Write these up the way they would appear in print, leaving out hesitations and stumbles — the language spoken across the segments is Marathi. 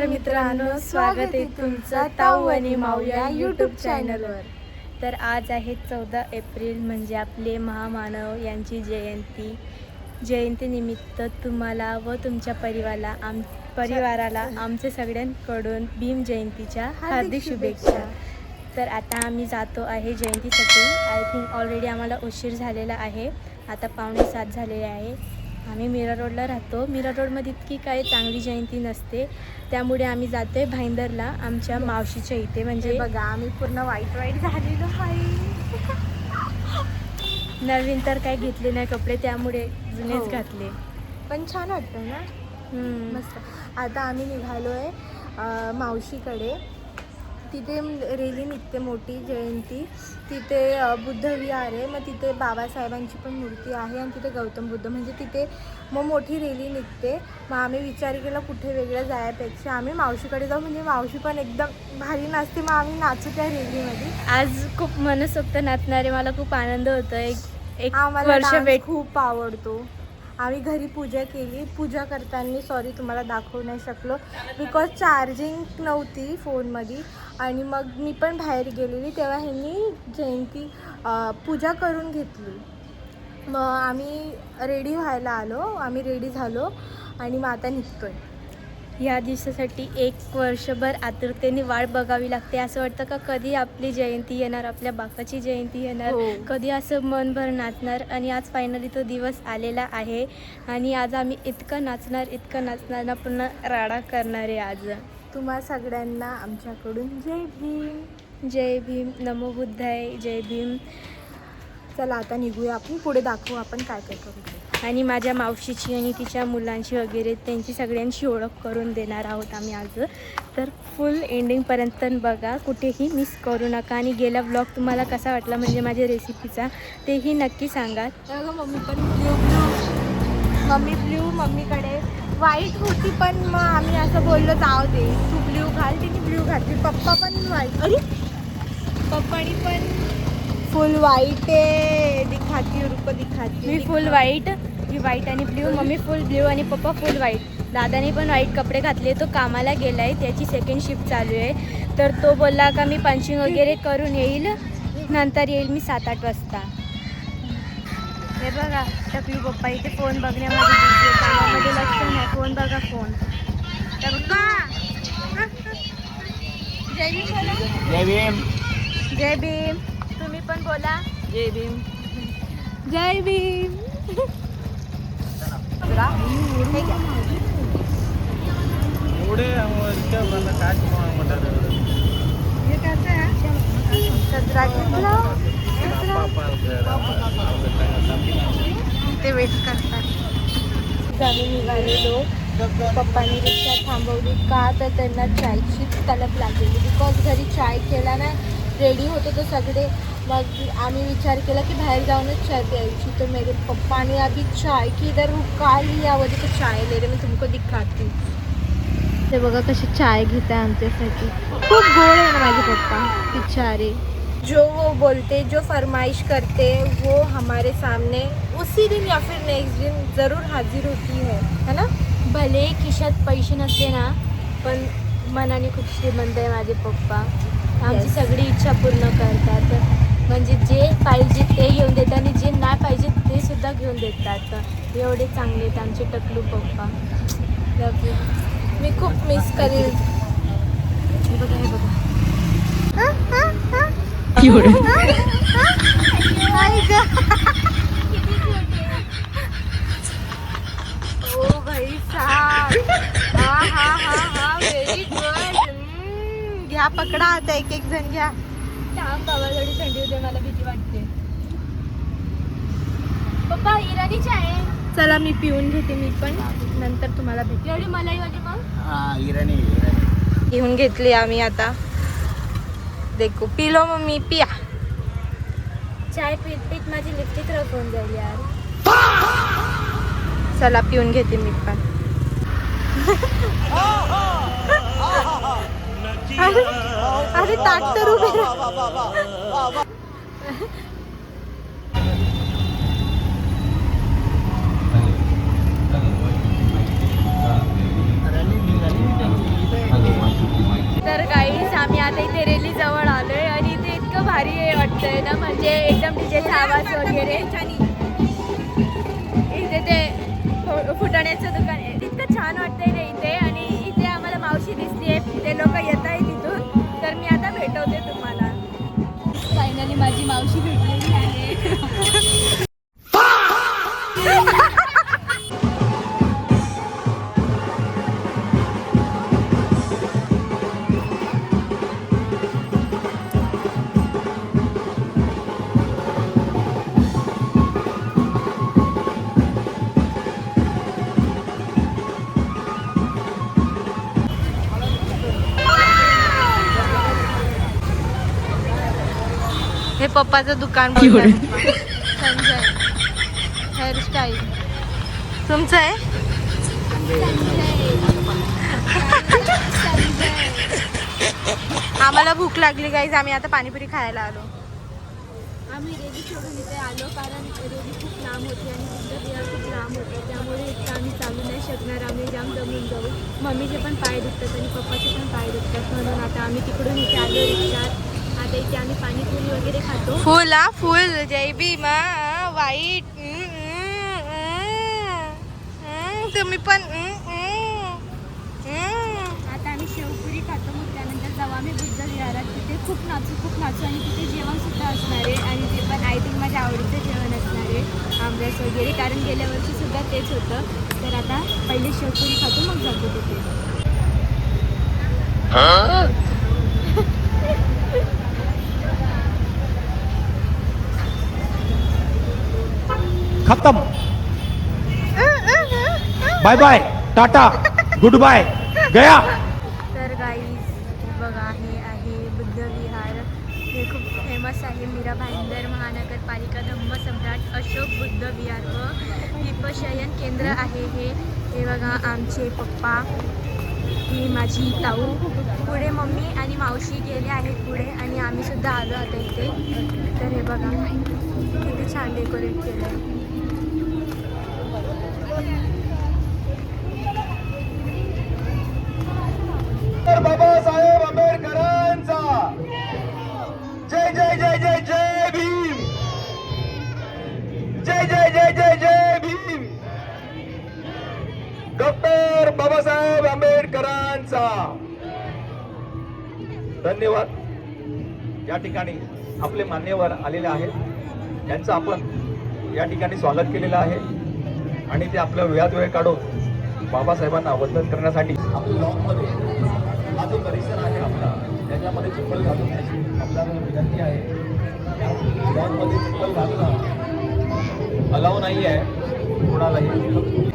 नमस्कार मित्रांनो, स्वागत आहे तुमचं ताऊ आणि माऊ या यूट्यूब चॅनलवर. तर आज आहे 14 एप्रिल म्हणजे आपले महामानव यांची जयंती. जयंतीनिमित्त तुम्हाला व तुमच्या परिवाराला आमच्या सगळ्यांकडून भीम जयंतीच्या हार्दिक शुभेच्छा. तर आता आम्ही जातो आहे जयंतीसाठी. आय थिंक ऑलरेडी आम्हाला उशीर झालेला आहे. आता 6:45 झालेले आहे. आम्ही मीरा रोडला राहतो. मीरा रोडमध्ये इतकी काही चांगली जयंती नसते, त्यामुळे आम्ही जातो आहे भाईंदरला आमच्या मावशीच्या इथे. म्हणजे बघा आम्ही पूर्ण वाईट झालेलो आहे. नवीन तर काही घेतले नाही कपडे, त्यामुळे जुनेच घातले. पण छान वाटतं ना, मस्त. आता आम्ही निघालो आहे मावशीकडे. तिथे रेली निघते मोठी जयंती. तिथे बुद्ध विहार आहे, मग तिथे बाबासाहेबांची पण मूर्ती आहे आणि तिथे गौतम बुद्ध, म्हणजे तिथे मग मोठी रेली निघते. मग आम्ही विचार केला कुठे वेगळं जाण्यापेक्षा आम्ही मावशीकडे जाऊ, म्हणजे मावशी पण एकदम भारी नाचते. मग आम्ही नाचू त्या रेलीमध्ये. आज खूप मनसोक्त नाचणारे, मला खूप आनंद होतो. एक आम्हाला डान्स खूप आवडतो. आम्ही घरी पूजा केली. पूजा करताना सॉरी तुम्हाला दाखवू नाही शकलो बिकॉज चार्जिंग नव्हती फोनमध्ये. आणि मग मी पण बाहेर गेलेली, तेव्हा ह्यांनी जयंती पूजा करून घेतली. मग आम्ही रेडी व्हायला आलो. आम्ही रेडी झालो आणि मग आता निघतो आहे. या दिवसासाठी 1 वर्षभर आतुरतेने वाट बघावी लागते. असं वाटतं का कधी आपली जयंती येणार, आपल्या बापाची जयंती येणार, कधी असं मनभर नाचणार. आणि आज फायनली तो दिवस आलेला आहे. आणि आज आम्ही इतकं नाचणार ना, पुन्हा राडा करणार आहे आज. तुम्हा सगळ्यांना आमच्याकडून जय भीम. जय भीम, नमो बुद्धाय, जय भीम. चला आता निघूया आपण, पुढे दाखवू आपण काय काय करू. आणि माझ्या मावशीची आणि तिच्या मुलांची वगैरे त्यांची सगळ्यांची ओळख करून देणार आहोत आम्ही आज. तर फुल एंडिंगपर्यंत बघा, कुठेही मिस करू नका. आणि गेला ब्लॉग तुम्हाला कसा वाटला म्हणजे माझ्या रेसिपीचा, तेही नक्की सांगा. मम्मी पण ब्ल्यू मम्मीकडे व्हाईट होती, पण मग आम्ही असं बोललो जाऊ दे तू ब्ल्यू घाल. तिने ब्ल्यू घातली. पप्पा पण व्हाईट. अरे पप्पानी पण फुल व्हाईट आहे. दिखाती रुको दिखाती. मी फुल व्हाईट, मी व्हाईट आणि ब्ल्यू, मम्मी फुल ब्ल्यू आणि पप्पा फुल व्हाईट. दादाने पण व्हाईट कपडे घातले. तो कामाला गेला आहे, त्याची सेकंड शिफ्ट चालू आहे. तर तो बोलला का मी पंचिंग वगैरे करून येईल, नंतर येईल मी 7-8 वाजता. हे बघा टकलू पप्पा इथे फोन बघण्यामध्ये बिझी आहे. कामामध्ये लक्ष नाही. फोन बघा फोन. जय भीम. जय भीम. तुम्ही पण बोला जय भीम. जय भीम. ते वेट करतात. आम्ही निघालेलो. पप्पांनी रिक्षा थांबवली का तर त्यांना चायचीच तलब लागलेली. बिकॉज घरी चाय केला नाही, रेडी होतो तो सगळे. मग आम्ही विचार केला की बाहेर जाऊनच चाय प्यायची. तो मेरे पप्पा ने अभी चाय की इधर रुका लिया, वो देखो चाय ले रहे, मैं तुमको दिखाती. ते बघा कशी चाय घेत आहे आमच्यासाठी. खूप गोड आहे ना माझे पप्पा बिचारे. जो वो बोलते, जो फरमाइश करते, वो हमारे सामने उसी दिन या फिर नेक्स्ट दिन ज़रूर हाजिर होती है ना. भले खिशात पैसे नसते ना, पण मनाने खूप श्रीमंत आहे माझे पप्पा. आमची सगळी इच्छा पूर्ण करतात. म्हणजे जे पाहिजे ते घेऊन देतात आणि जे नाही पाहिजे ते सुद्धा घेऊन देतात. एवढे चांगले आहेत आमचे टकलू पप्पा. मी खूप मिस करेल. बघा हे बघा. ओ भाई साहब, हा व्हेरी गुड. घ्या पकडा आता एक जण घ्या. बाबा थोडी थंडी होते, मला भीती वाटते. पप्पा इराणी चाय. चला मी पिऊन घेते मी पण, नंतर तुम्हाला भेटते. एवढी मलाई वाली मग इराणी घेऊन घेतली आम्ही आता. देखो पिलो मम्मी पिया. चाय पीत माझी लिपस्टिक रफ होऊन जाईल यार. चला पिऊन घेते मी पण. अरे ताट तर उभे राहा. वगैरे इथे ते फुटाण्याचं दुकान आहे. इतकं छान वाटतंय ना इथे. आणि इथे आम्हाला मावशी दिसते, ते लोक येत आहे तिथून. तर मी आता भेटवते तुम्हाला. फायनली माझी मावशी भेटलेली आहे. हे पप्पाचं दुकान बोलतात. संजय हेअरस्टाईल तुमचं आहे. आम्हाला भूक लागली गाईज. आम्ही आता पाणीपुरी खायला आलो. आम्ही रेडी सोडून इथे आलो कारण रेडी खूप लांब होती आणि तुमचं बिहार खूप लांब होतं. त्यामुळे इथं आम्ही चालू नाही शकणार. आम्ही जाम दमून जाऊ. मम्मीचे पण पाय दुखतात आणि पप्पाचे पण पाय दुखतात. म्हणून आता आम्ही तिकडून इथे आलो रिक्षात. आता इथे आम्ही पाणीपुरी वगैरे खातो. फुल हा फुल जय भीम वाईट. तुम्ही पण आता आम्ही शेवपुरी खातो. मग त्यानंतर जाऊ आम्ही बुद्ध विहारात. तिथे खूप नाचू आणि तिथे जेवणसुद्धा असणार आहे. आणि ते पण आय थिंक माझ्या आवडीचं जेवण असणार आहे, आंब्यास वगैरे. कारण गेल्या वर्षीसुद्धा तेच होतं. तर आता पहिले शेवपुरी खातो मग जातो तिथे. खत्म. Bye bye tata goodbye गया. तर गाईज बघा, हे आहे बुद्ध विहार. हे खूप फेमस आहे. मीरा भाईंदर महानगरपालिका धम्मसम्राट अशोक बुद्ध विहार व विपशयन केंद्र आहे हे बघा. आमचे पप्पा, ही माझी ताऊ, पुढे मम्मी आणि मावशी गेले आहेत पुढे. आणि आम्ही सुद्धा आलो आता इथे. तर हे बघा किती छान डेकोरेट केलं आहे. बाबासाहेब आंबेडकरांचा जय जय जय जय जय भीम. जय जय जय जय जय भीम. डॉक्टर बाबासाहेब आंबेडकरांचा धन्यवाद. या ठिकाणी आपले मान्यवर आलेले आहेत. त्यांचं आपण या ठिकाणी स्वागत केलेलं आहे आणि ते आपलं वेळात वेळ काढून बाबासाहेबांना वंदन करण्यासाठी आपल्या लॉनमध्ये हा जो परिसर आहे आपला त्याच्यामध्ये चप्पल घालून द्यायची आपल्याला विनंती आहे. लॉनमध्ये चप्पल घालणं अलाव नाही आहे कोणालाही.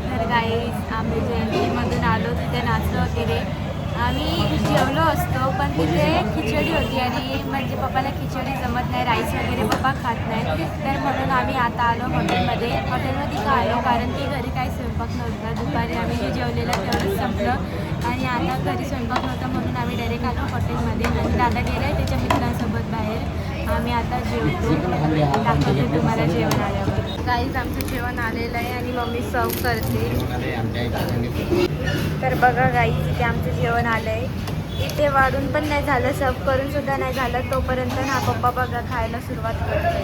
तर गाईज आम्ही जयंतीमधून आलो, तिथे नाचलो वगैरे. आम्ही जेवलो असतो पण तिथे खिचडी होती आणि म्हणजे पप्पाला खिचडी जमत नाही, राईस वगैरे पप्पा खात नाही. तर म्हणून आम्ही आता आलो हॉटेलमध्ये. हॉटेलमध्ये का आलो कारण की घरी काही स्वयंपाक नव्हता. दुपारी आम्ही जे जेवलेलं तेवढंच संपलं आणि आता घरी स्वयंपाक नव्हता म्हणून आम्ही डायरेक्ट आलो हॉटेलमध्ये. आणि दादा गेला आहे त्याच्या मित्रांसोबत बाहेर. आम्ही आता जेवतो, दाखवते तुम्हाला जेवण आल्यावर. गाईज आमचं जेवण आलेलं आहे आणि मम्मी सर्व करते. तर बघा गाईज इथे आमचं जेवण आलं आहे. इथे वाढून पण नाही झालं, सर्व करून सुद्धा नाही झालं तोपर्यंत ना पप्पा बघा खायला सुरुवात करते.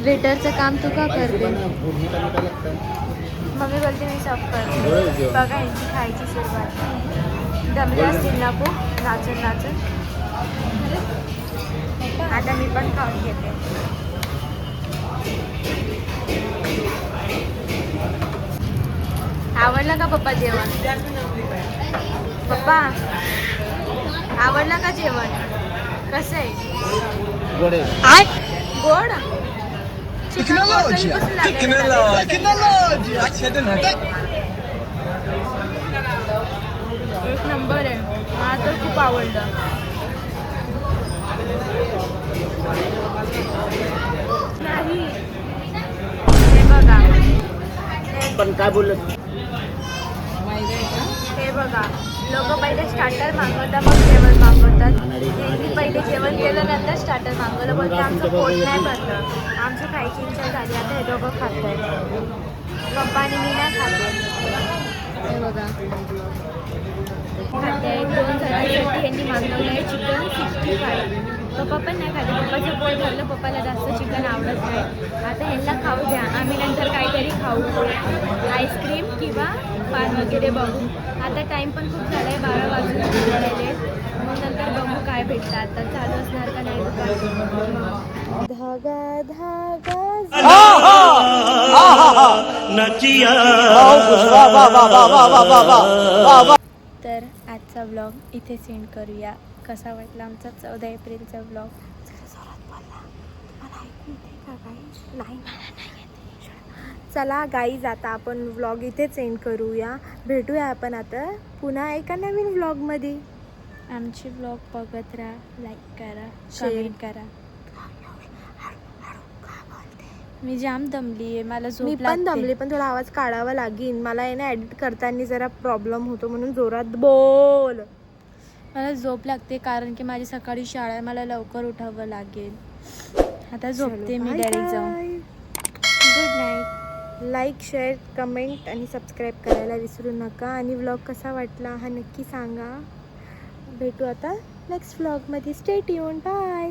वेटरचं काम तू का करते? मम्मी बोलते मी सर्व करते. बघा यांची खायची सुरुवात. दमले असतील ना खूप नाचून नाचून. आता मी पण खाऊन घेते. आवडलं का पप्पा जेवण? पप्पा आवडलं का जेवण? कसं आहे? गोड? चिकन कधीपासून लागलं? एक नंबर आहे. मला तर खूप आवडलं. नाही हे बघा, पण काय बोललं? हे बघा लोक पहिले स्टार्टर मागवतात मग जेवण मागवतात. त्यांनी पहिले जेवण केलं नंतर स्टार्टर मागवलं. बोलते आमचं पोट नाही भरलं, आमची खायची इच्छा झाली. आता हे दोघं खात आहेत. पप्पा आणि मी नाही खाते. हे बघा खाते आहेत. 2 जणांसाठी यांनी मागवलं आहे चिकन 65. पप्पा पण नाही खाते, पप्पाचं पोट भरलं. पप्पाला जास्त चिकन आवडत नाही. आता ह्यांना खाऊ द्या, आम्ही नंतर काहीतरी खाऊ, आईस्क्रीम किंवा पान वगैरे बघू. आता टाईम पण खूप झाला आहे, 12 वाजून गेलेले. मग नंतर बघू काय भेटतं. आता चालू असणार का नाही दुकान. धागा धागा तर आजचा व्लॉग इथे सेंड करूया. कसा वाटला आमचा 14 एप्रिलचा व्लॉग? नाही चला गाईज आता आपण व्लॉग इथेच एंड करूया. भेटूया आपण आता पुन्हा एका नवीन व्लॉगमध्ये. आमची व्लॉग बघत राहा, लाईक करा, Share. कमेंट करा. मी जाम दमली आहे, मला झोप मी पण दमले पण थोडा आवाज काढावा लागेल. मला आहे ना एडिट करताना जरा प्रॉब्लेम होतो म्हणून जोरात बोल. मला झोप लागते कारण की माझी सकाळी शाळा आहे, मला लवकर उठावं लागेल. आता झोपते मी डायरेक्ट जाऊन. Good night. Like, share, comment आणि सबस्क्राईब करायला विसरू नका. आणि व्लॉग कसा वाटला हा नक्की सांगा. भेटू आता नेक्स्ट व्लॉगमध्ये. Stay tune. बाय.